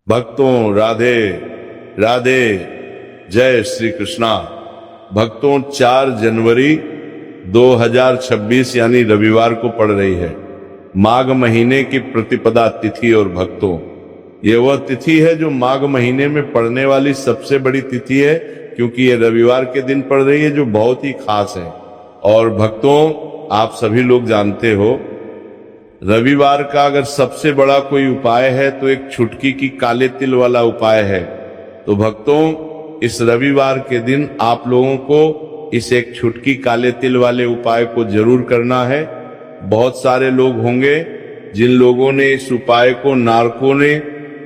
भक्तों राधे राधे, जय श्री कृष्णा। भक्तों 4 जनवरी 2026 यानी रविवार को पड़ रही है माघ महीने की प्रतिपदा तिथि। और भक्तों ये वह तिथि है जो माघ महीने में पड़ने वाली सबसे बड़ी तिथि है, क्योंकि ये रविवार के दिन पड़ रही है जो बहुत ही खास है। और भक्तों आप सभी लोग जानते हो रविवार का अगर सबसे बड़ा कोई उपाय है तो एक छुटकी की काले तिल वाला उपाय है। तो भक्तों इस रविवार के दिन आप लोगों को इस एक छुटकी काले तिल वाले उपाय को जरूर करना है। बहुत सारे लोग होंगे जिन लोगों ने इस उपाय को नारकों ने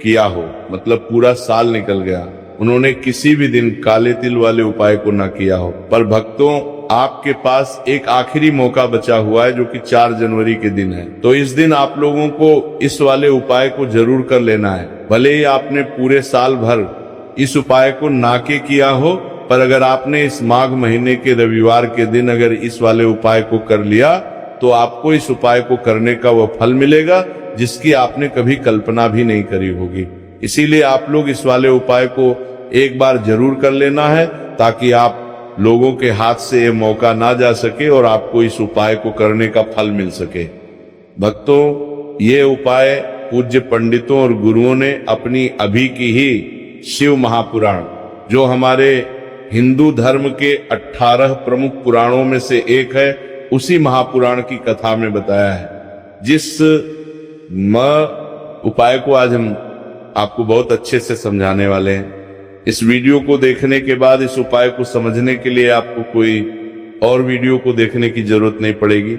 किया हो, मतलब पूरा साल निकल गया, उन्होंने किसी भी दिन काले तिल वाले उपाय को ना किया हो। पर भक्तों आपके पास एक आखिरी मौका बचा हुआ है जो कि 4 जनवरी के दिन है। तो इस दिन आप लोगों को इस वाले उपाय को जरूर कर लेना है। भले ही आपने पूरे साल भर इस उपाय को ना के किया हो, पर अगर आपने इस माघ महीने के रविवार के दिन अगर इस वाले उपाय को कर लिया तो आपको इस उपाय को करने का वह फल मिलेगा जिसकी आपने कभी कल्पना भी नहीं करी होगी। इसीलिए आप लोग इस वाले उपाय को एक बार जरूर कर लेना है ताकि आप लोगों के हाथ से ये मौका ना जा सके और आपको इस उपाय को करने का फल मिल सके। भक्तों ये उपाय पूज्य पंडितों और गुरुओं ने अपनी अभी की ही शिव महापुराण, जो हमारे हिंदू धर्म के 18 प्रमुख पुराणों में से एक है, उसी महापुराण की कथा में बताया है। जिस उपाय को आज हम आपको बहुत अच्छे से समझाने वाले हैं। इस वीडियो को देखने के बाद इस उपाय को समझने के लिए आपको कोई और वीडियो को देखने की जरूरत नहीं पड़ेगी।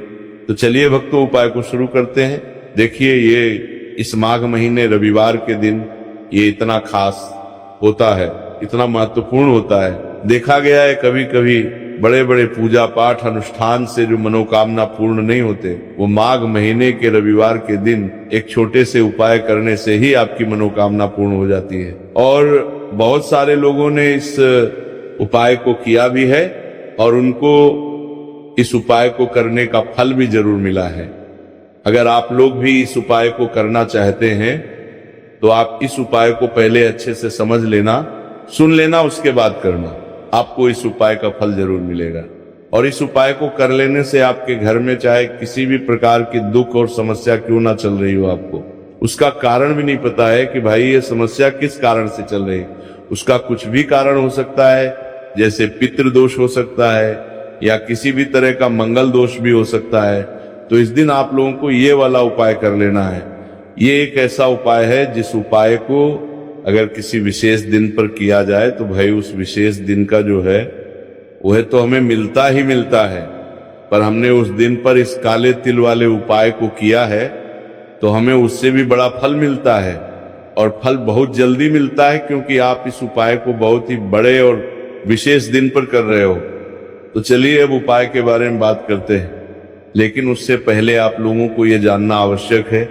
तो चलिए भक्तों उपाय को शुरू करते हैं। देखिए ये इस माघ महीने रविवार के दिन ये इतना खास होता है, इतना महत्वपूर्ण होता है। देखा गया है कभी कभी बड़े बड़े पूजा पाठ अनुष्ठान से जो मनोकामना पूर्ण नहीं होते, वो माघ महीने के रविवार के दिन एक छोटे से उपाय करने से ही आपकी मनोकामना पूर्ण हो जाती है। और बहुत सारे लोगों ने इस उपाय को किया भी है और उनको इस उपाय को करने का फल भी जरूर मिला है। अगर आप लोग भी इस उपाय को करना चाहते हैं तो आप इस उपाय को पहले अच्छे से समझ लेना, सुन लेना, उसके बाद करना। आपको इस उपाय का फल जरूर मिलेगा। और इस उपाय को कर लेने से आपके घर में चाहे किसी भी प्रकार की दुख और समस्या क्यों ना चल रही हो, आपको उसका कारण भी नहीं पता है कि भाई ये समस्या किस कारण से चल रही है। उसका कुछ भी कारण हो सकता है, जैसे पितृदोष हो सकता है या किसी भी तरह का मंगल दोष भी हो सकता है। तो इस दिन आप लोगों को ये वाला उपाय कर लेना है। ये एक ऐसा उपाय है जिस उपाय को अगर किसी विशेष दिन पर किया जाए तो भाई उस विशेष दिन का जो है वह तो हमें मिलता ही मिलता है। पर हमने उस दिन पर इस काले तिल वाले उपाय को किया है तो हमें उससे भी बड़ा फल मिलता है, और फल बहुत जल्दी मिलता है क्योंकि आप इस उपाय को बहुत ही बड़े और विशेष दिन पर कर रहे हो। तो चलिए अब उपाय के बारे में बात करते हैं, लेकिन उससे पहले आप लोगों को यह जानना आवश्यक है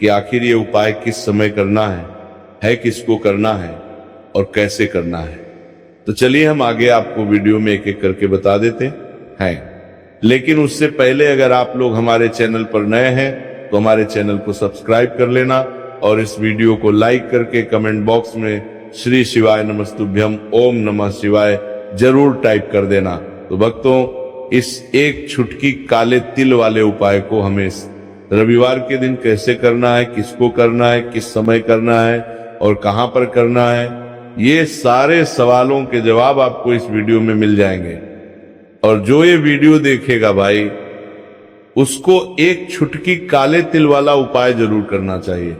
कि आखिर ये उपाय किस समय करना है किसको करना है और कैसे करना है। तो चलिए हम आगे आपको वीडियो में एक एक करके बता देते हैं। लेकिन उससे पहले अगर आप लोग हमारे चैनल पर नए हैं तो हमारे चैनल को सब्सक्राइब कर लेना और इस वीडियो को लाइक करके कमेंट बॉक्स में श्री शिवाय नमस्तुभ्यम ओम नमः शिवाय जरूर टाइप कर देना। तो भक्तों इस एक छुटकी काले तिल वाले उपाय को हमें रविवार के दिन कैसे करना है, किसको करना है, किस समय करना है और कहां पर करना है, ये सारे सवालों के जवाब आपको इस वीडियो में मिल जाएंगे। और जो ये वीडियो देखेगा भाई उसको एक छुटकी काले तिल वाला उपाय जरूर करना चाहिए,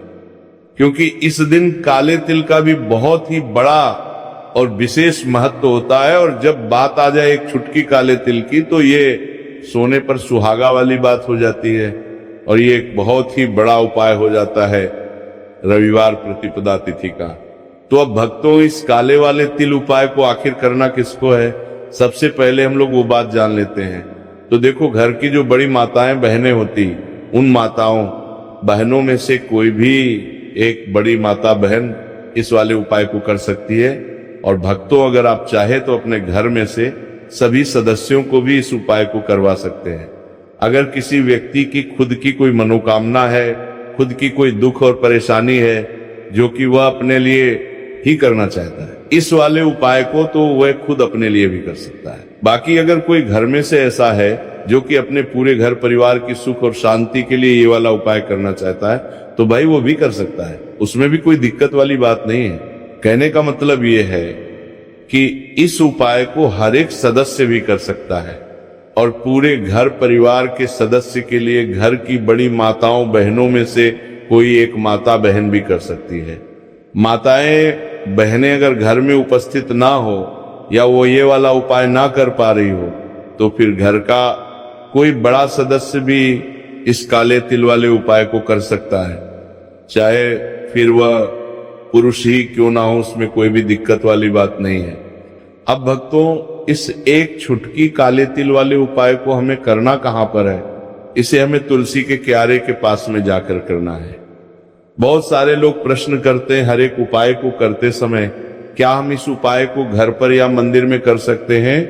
क्योंकि इस दिन काले तिल का भी बहुत ही बड़ा और विशेष महत्व होता है। और जब बात आ जाए एक छुटकी काले तिल की तो ये सोने पर सुहागा वाली बात हो जाती है और ये एक बहुत ही बड़ा उपाय हो जाता है रविवार प्रतिपदा तिथि का। तो अब भक्तों इस काले वाले तिल उपाय को आखिर करना किसको है, सबसे पहले हम लोग वो बात जान लेते हैं। तो देखो घर की जो बड़ी माताएं बहनें होती, उन माताओं बहनों में से कोई भी एक बड़ी माता बहन इस वाले उपाय को कर सकती है। और भक्तों अगर आप चाहे तो अपने घर में से सभी सदस्यों को भी इस उपाय को करवा सकते हैं। अगर किसी व्यक्ति की खुद की कोई मनोकामना है, खुद की कोई दुख और परेशानी है, जो कि वह अपने लिए ही करना चाहता है। इस वाले उपाय को तो वह खुद अपने लिए भी कर सकता है। बाकी अगर कोई घर में से ऐसा है जो कि अपने पूरे घर परिवार की सुख और शांति के लिए ये वाला उपाय करना चाहता है, तो भाई वो भी कर सकता है, उसमें भी कोई दिक्कत वाली बात नहीं है। कहने का मतलब ये है कि इस उपाय को हर एक सदस्य भी कर सकता है और पूरे घर परिवार के सदस्य के लिए घर की बड़ी माताओं बहनों में से कोई एक माता बहन भी कर सकती है। माताएं बहनें अगर घर में उपस्थित ना हो या वो ये वाला उपाय ना कर पा रही हो, तो फिर घर का कोई बड़ा सदस्य भी इस काले तिल वाले उपाय को कर सकता है, चाहे फिर वह पुरुष ही क्यों ना हो, उसमें कोई भी दिक्कत वाली बात नहीं है। अब भक्तों, इस एक छुटकी काले तिल वाले उपाय को हमें करना कहां पर है? इसे हमें तुलसी के क्यारे के पास में जाकर करना है। बहुत सारे लोग प्रश्न करते हैं हर एक उपाय को करते समय, क्या हम इस उपाय को घर पर या मंदिर में कर सकते हैं?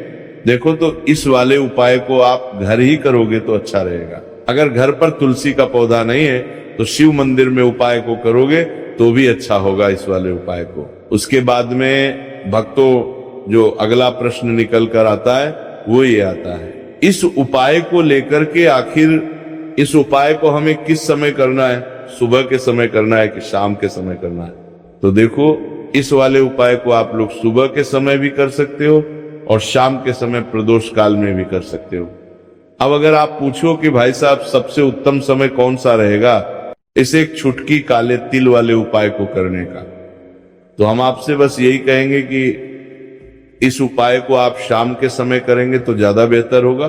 देखो, तो इस वाले उपाय को आप घर ही करोगे तो अच्छा रहेगा। अगर घर पर तुलसी का पौधा नहीं है तो शिव मंदिर में उपाय को करोगे तो भी अच्छा होगा इस वाले उपाय को। उसके बाद में भक्तों, जो अगला प्रश्न निकल कर आता है वो ये आता है, इस उपाय को लेकर के आखिर इस उपाय को हमें किस समय करना है? सुबह के समय करना है कि शाम के समय करना है? तो देखो, इस वाले उपाय को आप लोग सुबह के समय भी कर सकते हो और शाम के समय प्रदोष काल में भी कर सकते हो। अब अगर आप पूछो कि भाई साहब सबसे उत्तम समय कौन सा रहेगा इस एक छुटकी काले तिल वाले उपाय को करने का, तो हम आपसे बस यही कहेंगे कि इस उपाय को आप शाम के समय करेंगे तो ज्यादा बेहतर होगा।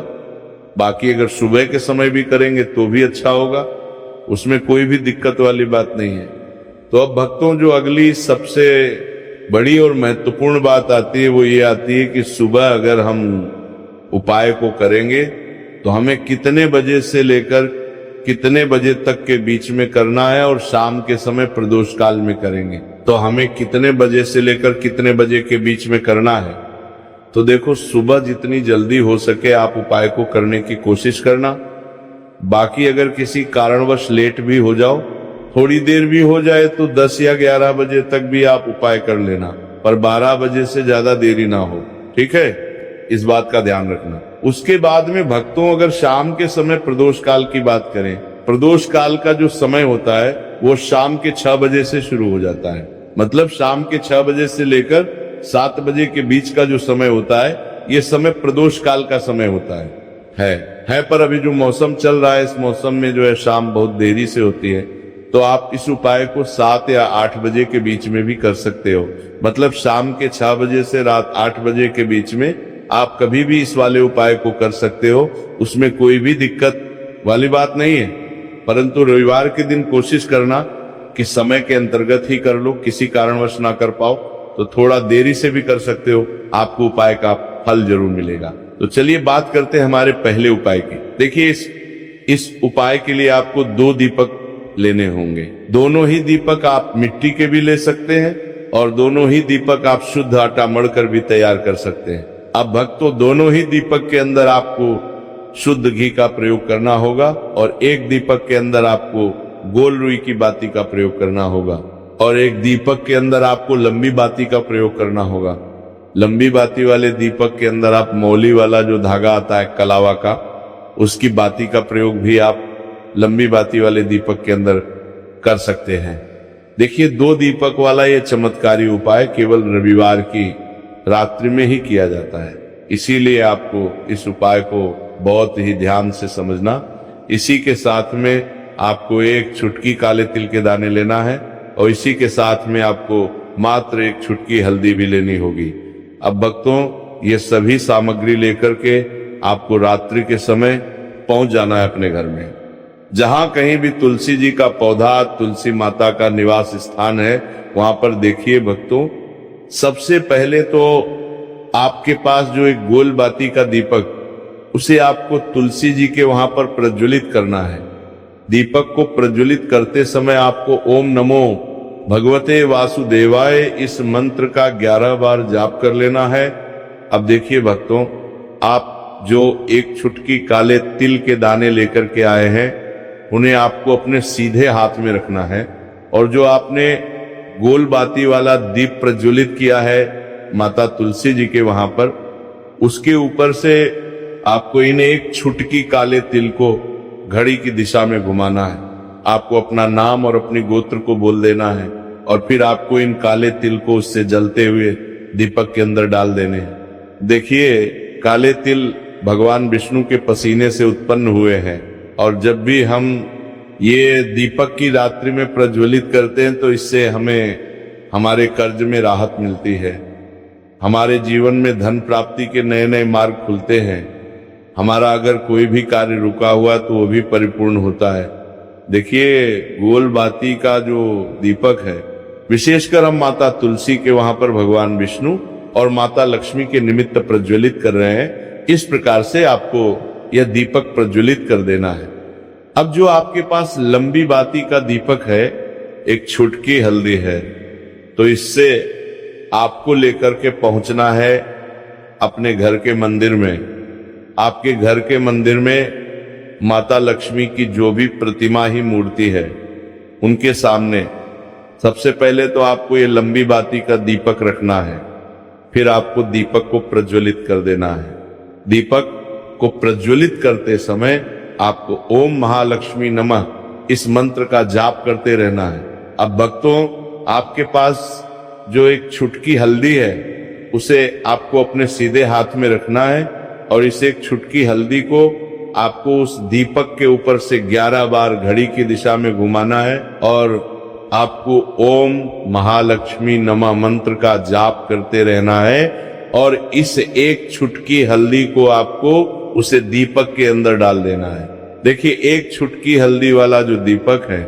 बाकी अगर सुबह के समय भी करेंगे तो भी अच्छा होगा, उसमें कोई भी दिक्कत वाली बात नहीं है। तो अब भक्तों, जो अगली सबसे बड़ी और महत्वपूर्ण बात आती है वो ये आती है कि सुबह अगर हम उपाय को करेंगे तो हमें कितने बजे से लेकर कितने बजे तक के बीच में करना है, और शाम के समय प्रदोष काल में करेंगे तो हमें कितने बजे से लेकर कितने बजे के बीच में करना है। तो देखो, सुबह जितनी जल्दी हो सके आप उपाय को करने की कोशिश करना। बाकी अगर किसी कारणवश लेट भी हो जाओ, थोड़ी देर भी हो जाए, तो 10 या 11 बजे तक भी आप उपाय कर लेना, पर 12 बजे से ज्यादा देरी ना हो, ठीक है? इस बात का ध्यान रखना। उसके बाद में भक्तों, अगर शाम के समय प्रदोष काल की बात करें, प्रदोष काल का जो समय होता है वो शाम के 6 बजे से शुरू हो जाता है। मतलब शाम के 6 बजे से लेकर 7 बजे के बीच का जो समय होता है, ये समय प्रदोष काल का समय होता है। पर अभी जो मौसम चल रहा है, इस मौसम में जो है शाम बहुत देरी से होती है, तो आप इस उपाय को 7 या 8 बजे के बीच में भी कर सकते हो। मतलब शाम के 6 बजे से रात 8 बजे के बीच में आप कभी भी इस वाले उपाय को कर सकते हो, उसमें कोई भी दिक्कत वाली बात नहीं है। परंतु रविवार के दिन कोशिश करना कि समय के अंतर्गत ही कर लो, किसी कारणवश ना कर पाओ तो थोड़ा देरी से भी कर सकते हो, आपको उपाय का फल जरूर मिलेगा। तो चलिए बात करते हैं हमारे पहले उपाय की। देखिए, इस उपाय के लिए आपको 2 दीपक लेने होंगे। दोनों ही दीपक आप मिट्टी के भी ले सकते हैं और दोनों ही दीपक आप शुद्ध आटा मढ़कर भी तैयार कर सकते हैं। अब भक्तों, दोनों ही दीपक के अंदर आपको शुद्ध घी का प्रयोग करना होगा और एक दीपक के अंदर आपको गोल रुई की बाती का प्रयोग करना होगा और एक दीपक के अंदर आपको लंबी बाती का प्रयोग करना होगा। लंबी बाती वाले दीपक के अंदर आप मौली वाला जो धागा आता है कलावा का, उसकी बाती का प्रयोग भी आप लंबी बाती वाले दीपक के अंदर कर सकते हैं। देखिए, 2 दीपक वाला ये चमत्कारी उपाय केवल रविवार की रात्रि में ही किया जाता है, इसीलिए आपको इस उपाय को बहुत ही ध्यान से समझना। इसी के साथ में आपको एक चुटकी काले तिल के दाने लेना है और इसी के साथ में आपको मात्र एक चुटकी हल्दी भी लेनी होगी। अब भक्तों, ये सभी सामग्री लेकर के आपको रात्रि के समय पहुंच जाना है अपने घर में। जहां कहीं भी तुलसी जी का पौधा, तुलसी माता का निवास स्थान है, वहां पर देखिए भक्तों, सबसे पहले तो आपके पास जो एक गोल बाती का दीपक, उसे आपको तुलसी जी के वहां पर प्रज्वलित करना है। दीपक को प्रज्वलित करते समय आपको ओम नमो भगवते वासुदेवाय इस मंत्र का 11 बार जाप कर लेना है। अब देखिए भक्तों, आप जो एक चुटकी काले तिल के दाने लेकर के आए हैं, उन्हें आपको अपने सीधे हाथ में रखना है और जो आपने गोल बाती वाला दीप प्रज्वलित किया है माता तुलसी जी के वहां पर। उसके ऊपर से आपको इन एक छुटकी काले तिल को घड़ी की दिशा में घुमाना है। आपको अपना नाम और अपनी गोत्र को बोल देना है और फिर आपको इन काले तिल को उससे जलते हुए दीपक के अंदर डाल देने हैं। देखिए, काले तिल भगवान विष्णु के पसीने से उत्पन्न हुए हैं और जब भी हम ये दीपक की रात्रि में प्रज्वलित करते हैं तो इससे हमें हमारे कर्ज में राहत मिलती है, हमारे जीवन में धन प्राप्ति के नए नए मार्ग खुलते हैं, हमारा अगर कोई भी कार्य रुका हुआ तो वो भी परिपूर्ण होता है। देखिए, गोल बाती का जो दीपक है, विशेषकर हम माता तुलसी के वहां पर भगवान विष्णु और माता लक्ष्मी के निमित्त प्रज्वलित कर रहे हैं। इस प्रकार से आपको यह दीपक प्रज्वलित कर देना है। अब जो आपके पास लंबी बाती का दीपक है, एक छुटकी हल्दी है, तो इससे आपको लेकर के पहुंचना है अपने घर के मंदिर में। आपके घर के मंदिर में माता लक्ष्मी की जो भी प्रतिमा ही मूर्ति है, उनके सामने सबसे पहले तो आपको ये लंबी बाती का दीपक रखना है। फिर आपको दीपक को प्रज्वलित कर देना है। दीपक को प्रज्वलित करते समय आपको ओम महालक्ष्मी नमः इस मंत्र का जाप करते रहना है। अब भक्तों, आपके पास जो एक छुटकी हल्दी है, उसे आपको अपने सीधे हाथ में रखना है और इस एक छुटकी हल्दी को आपको उस दीपक के ऊपर से 11 बार घड़ी की दिशा में घुमाना है और आपको ओम महालक्ष्मी नमः मंत्र का जाप करते रहना है और इस एक छुटकी हल्दी को आपको उसे दीपक के अंदर डाल देना है। देखिए, एक छुटकी हल्दी वाला जो दीपक है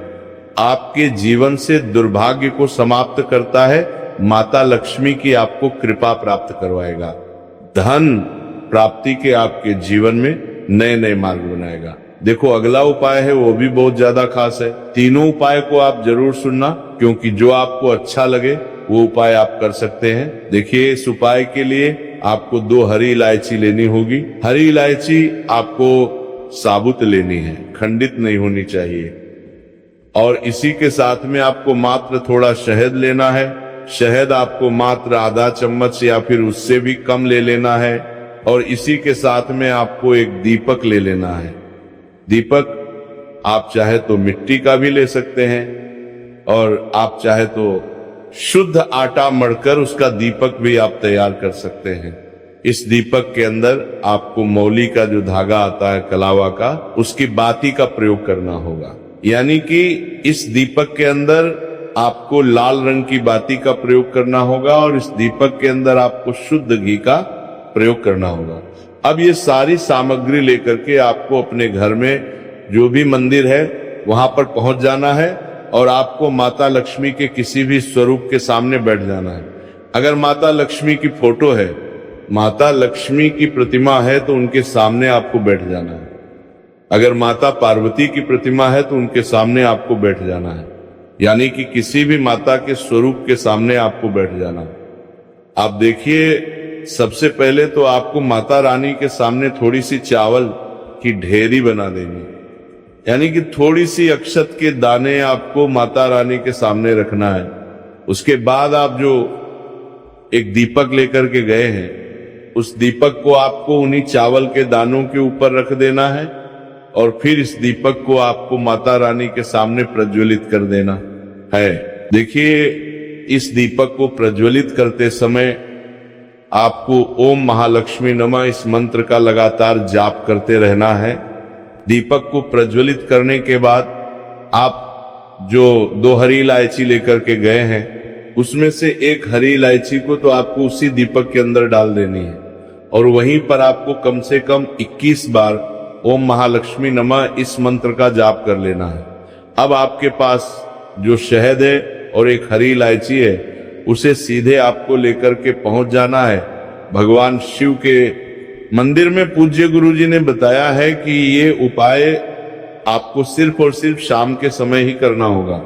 आपके जीवन से दुर्भाग्य को समाप्त करता है, माता लक्ष्मी की आपको कृपा प्राप्त करवाएगा, धन प्राप्ति के आपके जीवन में नए नए मार्ग बनाएगा। देखो, अगला उपाय है वो भी बहुत ज्यादा खास है। तीनों उपाय को आप जरूर सुनना, क्योंकि जो आपको अच्छा लगे वो उपाय आप कर सकते हैं। देखिए, इस उपाय के लिए आपको 2 हरी इलायची लेनी होगी। हरी इलायची आपको साबुत लेनी है, खंडित नहीं होनी चाहिए। और इसी के साथ में आपको मात्र थोड़ा शहद लेना है। शहद आपको मात्र आधा चम्मच या फिर उससे भी कम ले लेना है। और इसी के साथ में आपको एक दीपक ले लेना है। दीपक आप चाहे तो मिट्टी का भी ले सकते हैं और आप चाहे तो शुद्ध आटा मढ़कर उसका दीपक भी आप तैयार कर सकते हैं। इस दीपक के अंदर आपको मौली का जो धागा आता है कलावा का, उसकी बाती का प्रयोग करना होगा। यानी कि इस दीपक के अंदर आपको लाल रंग की बाती का प्रयोग करना होगा और इस दीपक के अंदर आपको शुद्ध घी का प्रयोग करना होगा। अब ये सारी सामग्री लेकर के आपको अपने घर में जो भी मंदिर है वहां पर पहुंच जाना है और आपको माता लक्ष्मी के किसी भी स्वरूप के सामने बैठ जाना है। अगर माता लक्ष्मी की फोटो है, माता लक्ष्मी की प्रतिमा है, तो उनके सामने आपको बैठ जाना है। अगर माता पार्वती की प्रतिमा है तो उनके सामने आपको बैठ जाना है। यानी कि किसी भी माता के स्वरूप के सामने आपको बैठ जाना है। आप देखिए, सबसे पहले तो आपको माता रानी के सामने थोड़ी सी चावल की ढेरी बना देनी, यानी कि थोड़ी सी अक्षत के दाने आपको माता रानी के सामने रखना है। उसके बाद आप जो एक दीपक लेकर के गए हैं, उस दीपक को आपको उन्हीं चावल के दानों के ऊपर रख देना है और फिर इस दीपक को आपको माता रानी के सामने प्रज्वलित कर देना है। देखिए, इस दीपक को प्रज्वलित करते समय आपको ओम महालक्ष्मी नमः इस मंत्र का लगातार जाप करते रहना है। दीपक को प्रज्वलित करने के बाद आप जो 2 हरी इलायची लेकर के गए हैं, उसमें से एक हरी इलायची को तो आपको उसी दीपक के अंदर डाल देनी है और वहीं पर आपको कम से कम 21 बार ओम महालक्ष्मी नमः इस मंत्र का जाप कर लेना है। अब आपके पास जो शहद है और एक हरी इलायची है, उसे सीधे आपको लेकर के पहुंच जाना है भगवान शिव के मंदिर में। पूज्य गुरु जी ने बताया है कि ये उपाय आपको सिर्फ और सिर्फ शाम के समय ही करना होगा।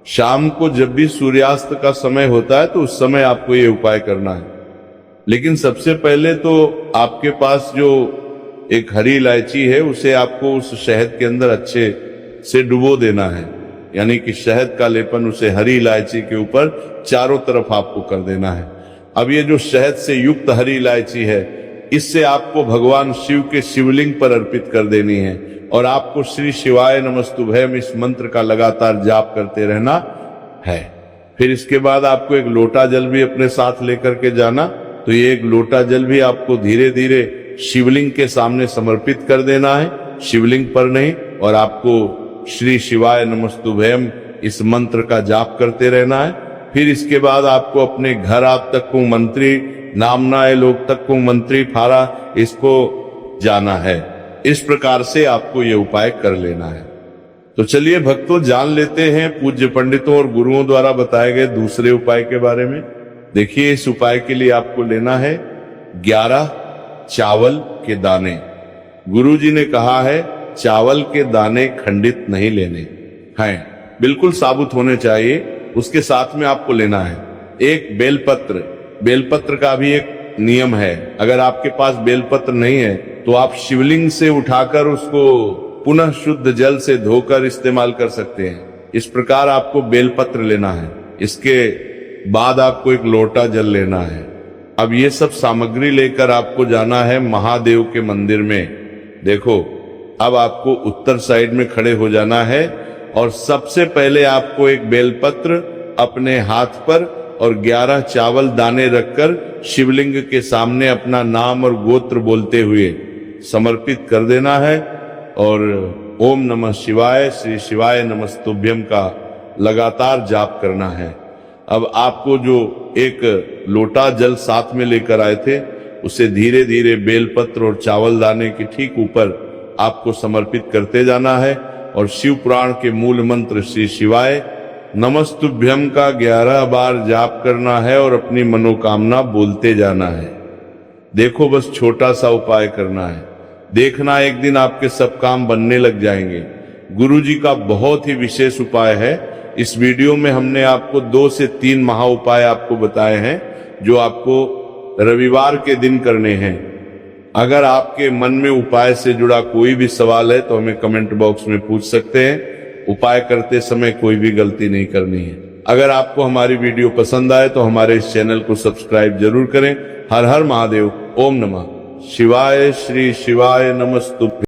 शाम को जब भी सूर्यास्त का समय होता है तो उस समय आपको ये उपाय करना है। लेकिन सबसे पहले तो आपके पास जो एक हरी इलायची है, उसे आपको उस शहद के अंदर अच्छे से डुबो देना है यानी कि शहद का लेपन उसे हरी इलायची के ऊपर चारों तरफ आपको कर देना है। अब ये जो शहद से युक्त हरी इलायची है, इससे आपको भगवान शिव के शिवलिंग पर अर्पित कर देनी है और आपको श्री शिवाय नमस्तुभयम इस मंत्र का लगातार जाप करते रहना है। फिर इसके बाद आपको एक लोटा जल भी अपने साथ लेकर के जाना, तो ये एक लोटा जल भी आपको धीरे धीरे शिवलिंग के सामने समर्पित कर देना है, शिवलिंग पर नहीं, और आपको श्री शिवाय नमस्तुभयम इस मंत्र का जाप करते रहना है। फिर इसके बाद आपको अपने घर आप तक को मंत्री नामनाए लोग तक को मंत्री फारा इसको जाना है। इस प्रकार से आपको ये उपाय कर लेना है। तो चलिए भक्तों, जान लेते हैं पूज्य पंडितों और गुरुओं द्वारा बताए गए दूसरे उपाय के बारे में। देखिए, इस उपाय के लिए आपको लेना है 11 चावल के दाने। गुरुजी ने कहा है चावल के दाने खंडित नहीं लेने हैं, बिल्कुल साबुत होने चाहिए। उसके साथ में आपको लेना है एक बेलपत्र। बेलपत्र का भी एक नियम है, अगर आपके पास बेलपत्र नहीं है तो आप शिवलिंग से उठाकर उसको पुनः शुद्ध जल से धोकर इस्तेमाल कर सकते हैं। इस प्रकार आपको बेलपत्र लेना है। इसके बाद आपको एक लोटा जल लेना है। अब ये सब सामग्री लेकर आपको जाना है महादेव के मंदिर में। देखो, अब आपको उत्तर साइड में खड़े हो जाना है और सबसे पहले आपको एक बेलपत्र अपने हाथ पर और 11 चावल दाने रखकर शिवलिंग के सामने अपना नाम और गोत्र बोलते हुए समर्पित कर देना है और ओम नमः शिवाय श्री शिवाय नमस्तुभ्यम का लगातार जाप करना है। अब आपको जो एक लोटा जल साथ में लेकर आए थे, उसे धीरे धीरे बेलपत्र और चावल दाने के ठीक ऊपर आपको समर्पित करते जाना है और शिव पुराण के मूल मंत्र श्री शिवाय नमस्तुभ्यम का 11 बार जाप करना है और अपनी मनोकामना बोलते जाना है। देखो, बस छोटा सा उपाय करना है, देखना एक दिन आपके सब काम बनने लग जाएंगे। गुरुजी का बहुत ही विशेष उपाय है। इस वीडियो में हमने आपको 2 से 3 महा उपाय आपको बताए हैं जो आपको रविवार के दिन करने हैं। अगर आपके मन में उपाय से जुड़ा कोई भी सवाल है तो हमें कमेंट बॉक्स में पूछ सकते हैं। उपाय करते समय कोई भी गलती नहीं करनी है। अगर आपको हमारी वीडियो पसंद आए तो हमारे इस चैनल को सब्सक्राइब जरूर करें। हर हर महादेव। ओम नमः शिवाय श्री शिवाय नमस्तुभ्यं।